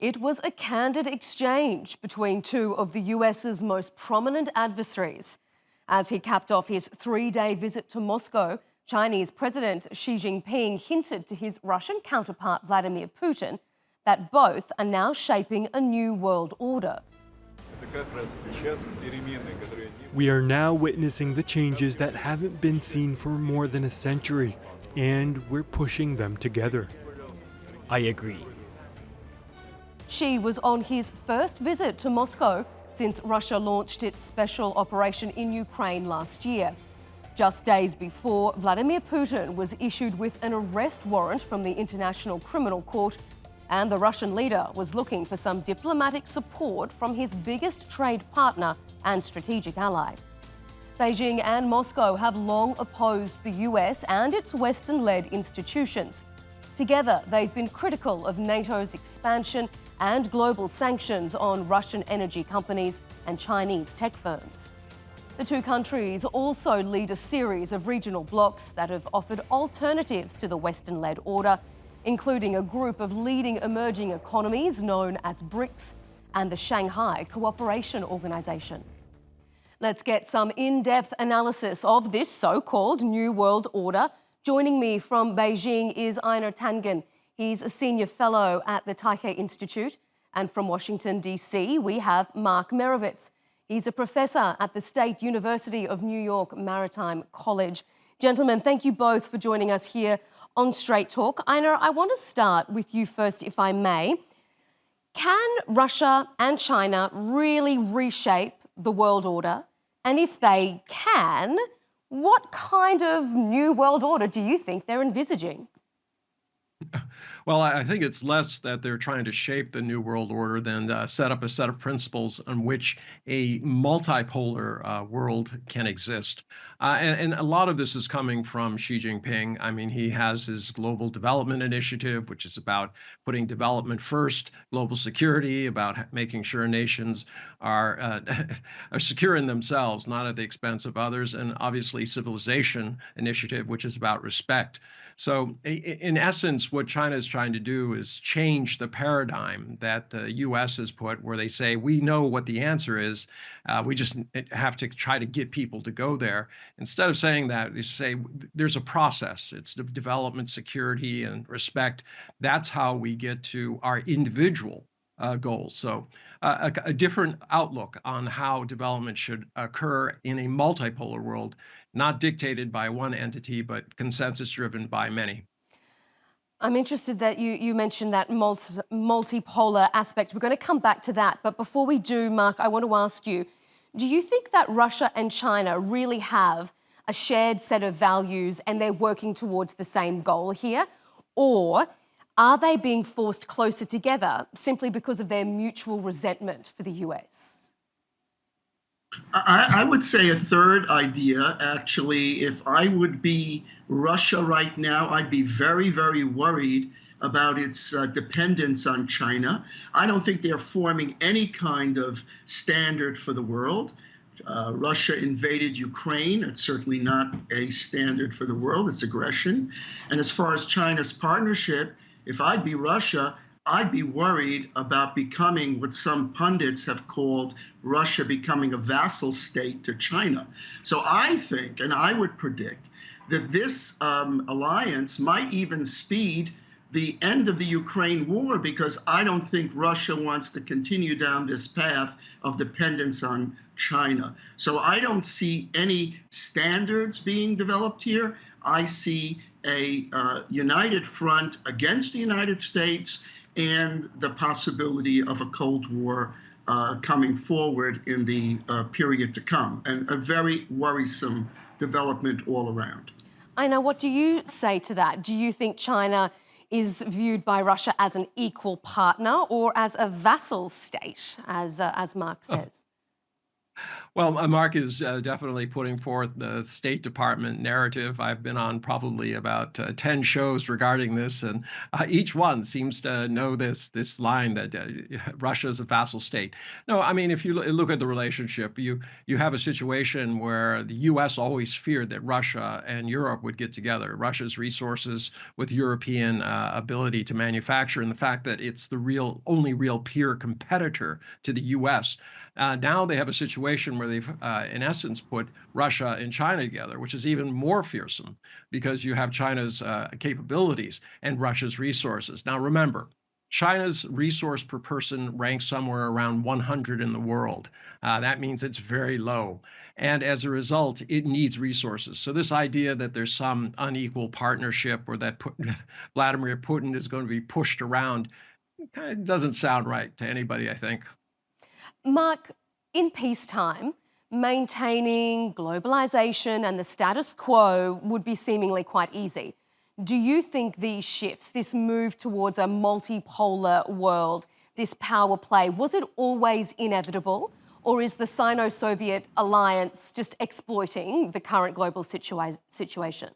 It was a candid exchange between two of the US's most prominent adversaries. As he capped off his three-day visit to Moscow, Chinese President Xi Jinping hinted to his Russian counterpart Vladimir Putin that both are now shaping a new world order. We are now witnessing the changes that haven't been seen for more than a century, and we're pushing them together. I agree. Xi was on his first visit to Moscow since Russia launched its special operation in Ukraine last year. Just days before, Vladimir Putin was issued with an arrest warrant from the International Criminal Court, and the Russian leader was looking for some diplomatic support from his biggest trade partner and strategic ally. Beijing and Moscow have long opposed the US and its Western-led institutions. Together, they've been critical of NATO's expansion and global sanctions on Russian energy companies and Chinese tech firms. The two countries also lead a series of regional blocs that have offered alternatives to the Western-led order, including a group of leading emerging economies known as BRICS and the Shanghai Cooperation Organisation. Let's get some in-depth analysis of this so-called New World Order. Joining me from Beijing is Einar Tangen. He's a senior fellow at the Taipei Institute. And from Washington, D.C., we have Mark Merovitz. He's a professor at the State University of New York Maritime College. Gentlemen, thank you both for joining us here on Straight Talk. Einar, I want to start with you first, if I may. Can Russia and China really reshape the world order? And if they can, what kind of new world order do you think they're envisaging? Well, I think it's less that they're trying to shape the new world order than set up a set of principles on which a multipolar world can exist. And a lot of this is coming from Xi Jinping. I mean, he has his Global Development Initiative, which is about putting development first, global security, about making sure nations are secure in themselves, not at the expense of others, and obviously Civilization Initiative, which is about respect. So in essence, what China is trying to do is change the paradigm that the U.S. has put, where they say, we know what the answer is. We just have to try to get people to go there. Instead of saying that, they say there's a process. It's development, security, and respect. That's how we get to our individual goals. So a different outlook on how development should occur in a multipolar world, not dictated by one entity, but consensus driven by many. I'm interested that you mentioned that multipolar aspect. We're going to come back to that. But before we do, Mark, I want to ask you, do you think that Russia and China really have a shared set of values and they're working towards the same goal here? Or are they being forced closer together simply because of their mutual resentment for the US? I would say a third idea, actually. If I would be Russia right now, I'd be very, very worried about its dependence on China. I don't think they're forming any kind of standard for the world. Russia invaded Ukraine. It's certainly not a standard for the world. It's aggression. And as far as China's partnership, if I'd be Russia, I'd be worried about becoming what some pundits have called Russia becoming a vassal state to China. So I think, and I would predict, that this alliance might even speed the end of the Ukraine war, because I don't think Russia wants to continue down this path of dependence on China. So I don't see any standards being developed here. I see a united front against the United States and the possibility of a Cold War coming forward in the period to come, and a very worrisome development all around. Aina, what do you say to that? Do you think China is viewed by Russia as an equal partner or as a vassal state, as Mark says? Well, Mark is definitely putting forth the State Department narrative. I've been on probably about 10 shows regarding this, and each one seems to know this line that Russia is a vassal state. No, I mean, if you look at the relationship, you have a situation where the U.S. always feared that Russia and Europe would get together. Russia's resources with European ability to manufacture, and the fact that it's the only real peer competitor to the U.S. Now they have a situation where they've, in essence, put Russia and China together, which is even more fearsome because you have China's capabilities and Russia's resources. Now, remember, China's resource per person ranks somewhere around 100 in the world. That means it's very low. And as a result, it needs resources. So this idea that there's some unequal partnership or that Vladimir Putin is going to be pushed around kind of doesn't sound right to anybody, I think. Mark, in peacetime, maintaining globalization and the status quo would be seemingly quite easy. Do you think these shifts, this move towards a multipolar world, this power play, was it always inevitable? Or is the Sino-Soviet alliance just exploiting the current global situation?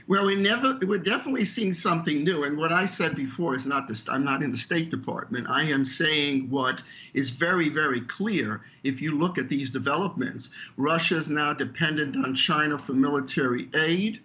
Well, we're definitely seeing something new. And what I said before is not this, I'm not in the State Department. I am saying what is very, very clear. If you look at these developments, Russia is now dependent on China for military aid.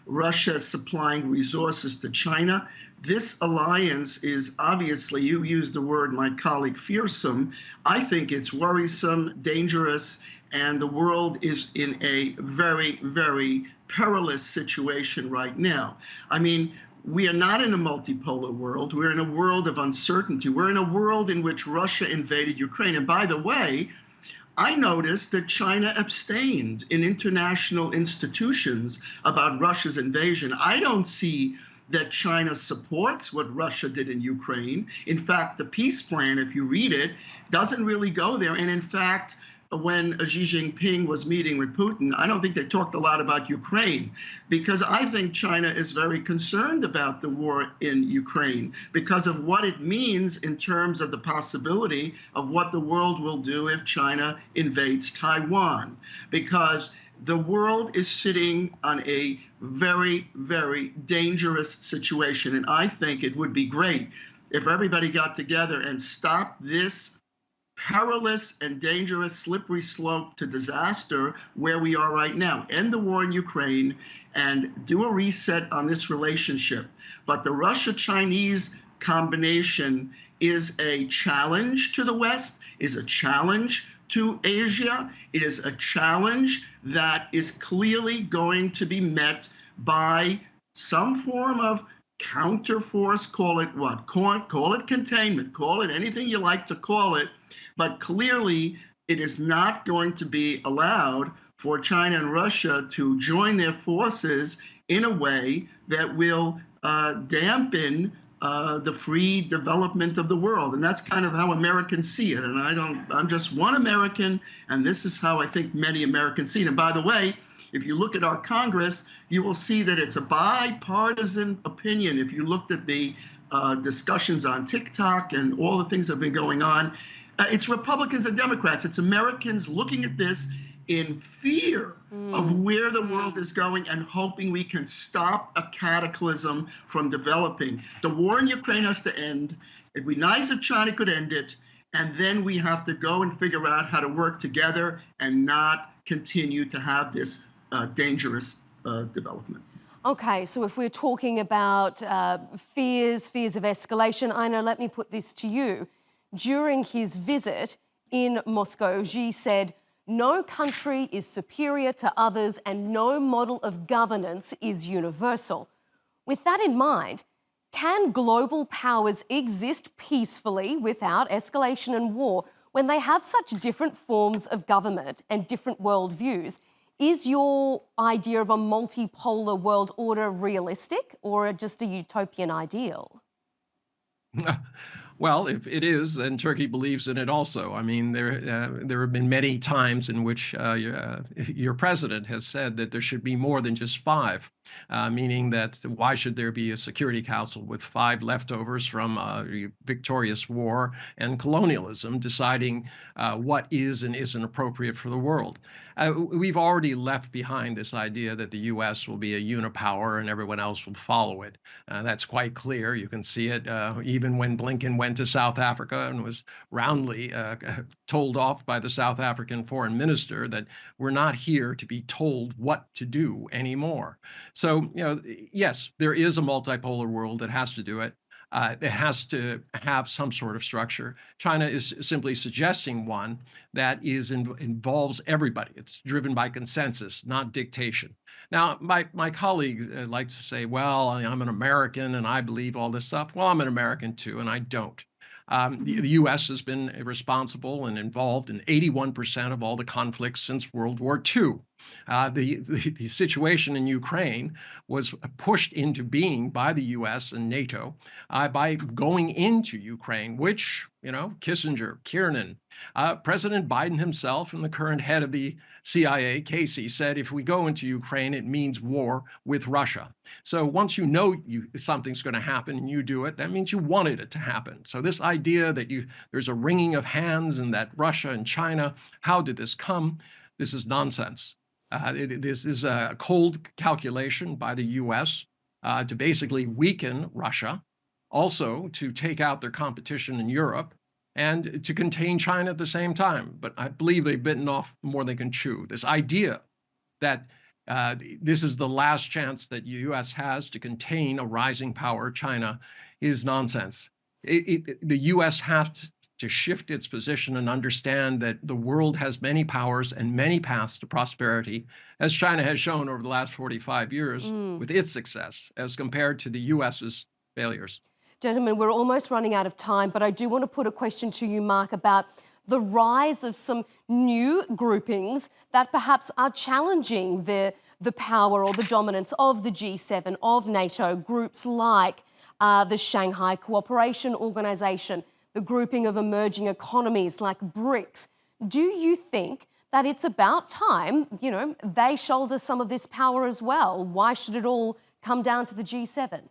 Russia is supplying resources to China. This alliance is obviously, you used the word, my colleague, fearsome. I think it's worrisome, dangerous, and the world is in a very, very perilous situation right now. I mean, we are not in a multipolar world. We're in a world of uncertainty. We're in a world in which Russia invaded Ukraine. And by the way, I noticed that China abstained in international institutions about Russia's invasion. I don't see that China supports what Russia did in Ukraine. In fact, the peace plan, if you read it, doesn't really go there. And in fact, when Xi Jinping was meeting with Putin, I don't think they talked a lot about Ukraine, because I think China is very concerned about the war in Ukraine because of what it means in terms of the possibility of what the world will do if China invades Taiwan. Because the world is sitting on a very, very dangerous situation. And I think it would be great if everybody got together and stopped this perilous and dangerous slippery slope to disaster where we are right now. End the war in Ukraine and do a reset on this relationship. But the Russia-Chinese combination is a challenge to the West, is a challenge to Asia. It is a challenge that is clearly going to be met by some form of counterforce, call it what? Call it containment, call it anything you like to call it. But clearly, it is not going to be allowed for China and Russia to join their forces in a way that will dampen the free development of the world. And that's kind of how Americans see it. And I'm just one American, and this is how I think many Americans see it. And by the way, if you look at our Congress, you will see that it's a bipartisan opinion. If you looked at the discussions on TikTok and all the things that have been going on, it's Republicans and Democrats. It's Americans looking at this in fear of where the world is going and hoping we can stop a cataclysm from developing. The war in Ukraine has to end. It'd be nice if China could end it. And then we have to go and figure out how to work together and not continue to have this dangerous development. Okay, so if we're talking about fears of escalation, Ina, let me put this to you. During his visit in Moscow, Xi said, "No country is superior to others and no model of governance is universal." With that in mind, can global powers exist peacefully without escalation and war when they have such different forms of government and different worldviews? Is your idea of a multipolar world order realistic or just a utopian ideal? Well, if it is, then Turkey believes in it also. I mean, there have been many times in which your president has said that there should be more than just 5. meaning that why should there be a Security Council with 5 leftovers from a victorious war and colonialism deciding what is and isn't appropriate for the world? We've already left behind this idea that the U.S. will be a unipower and everyone else will follow it. That's quite clear. You can see it even when Blinken went to South Africa and was roundly told off by the South African foreign minister that we're not here to be told what to do anymore. So, yes, there is a multipolar world that has to do it. It has to have some sort of structure. China is simply suggesting one that involves everybody. It's driven by consensus, not dictation. Now, my colleague likes to say, well, I'm an American and I believe all this stuff. Well, I'm an American too, and I don't. The U.S. has been responsible and involved in 81% of all the conflicts since World War II. The situation in Ukraine was pushed into being by the U.S. and NATO by going into Ukraine, which, Kissinger, Kiernan, President Biden himself, and the current head of the CIA, Casey, said if we go into Ukraine, it means war with Russia. So once you know something's going to happen and you do it, that means you wanted it to happen. So this idea that there's a wringing of hands and that Russia and China, how did this come? This is nonsense. This is a cold calculation by the U.S. To basically weaken Russia, also to take out their competition in Europe, and to contain China at the same time. But I believe they've bitten off more than they can chew. This idea that this is the last chance that the U.S. has to contain a rising power, China, is nonsense. The U.S. has to shift its position and understand that the world has many powers and many paths to prosperity, as China has shown over the last 45 years with its success as compared to the U.S.'s failures. Gentlemen, we're almost running out of time, but I do want to put a question to you, Mark, about the rise of some new groupings that perhaps are challenging the power or the dominance of the G7, of NATO, groups like the Shanghai Cooperation Organisation, the grouping of emerging economies like BRICS. Do you think that it's about time, they shoulder some of this power as well? Why should it all come down to the G7?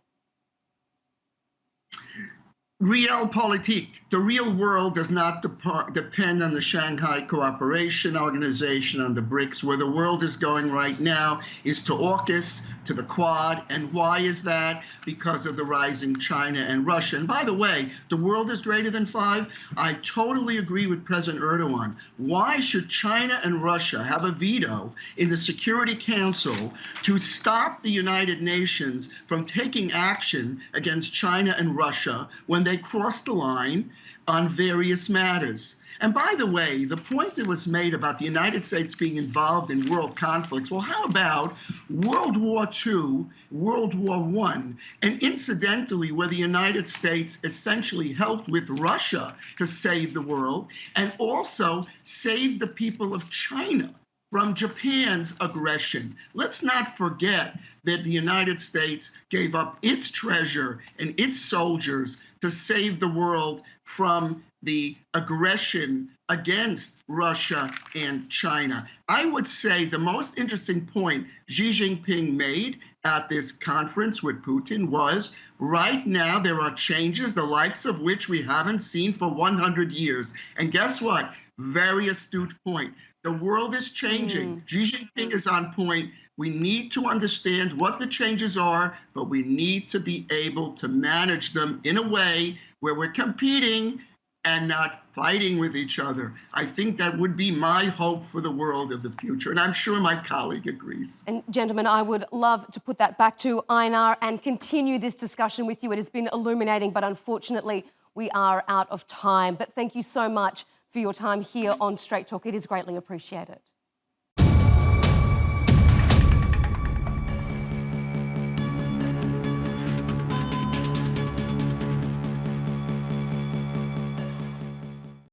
Realpolitik. The real world does not depend on the Shanghai Cooperation Organization, on the BRICS. Where the world is going right now is to AUKUS, to the Quad. And why is that? Because of the rising China and Russia. And by the way, the world is greater than 5. I totally agree with President Erdogan. Why should China and Russia have a veto in the Security Council to stop the United Nations from taking action against China and Russia when they crossed the line on various matters? And by the way, the point that was made about the United States being involved in world conflicts, well, how about World War II, World War I, and incidentally, where the United States essentially helped with Russia to save the world and also save the people of China from Japan's aggression. Let's not forget that the United States gave up its treasure and its soldiers to save the world from the aggression against Russia and China. I would say the most interesting point Xi Jinping made at this conference with Putin was, right now there are changes, the likes of which we haven't seen for 100 years. And guess what? Very astute point. The world is changing. Xi Jinping is on point. We need to understand what the changes are, but we need to be able to manage them in a way where we're competing and not fighting with each other. I think that would be my hope for the world of the future, and I'm sure my colleague agrees. And gentlemen, I would love to put that back to Einar and continue this discussion with you. It has been illuminating, but unfortunately we are out of time. But thank you so much for your time here on Straight Talk. It is greatly appreciated.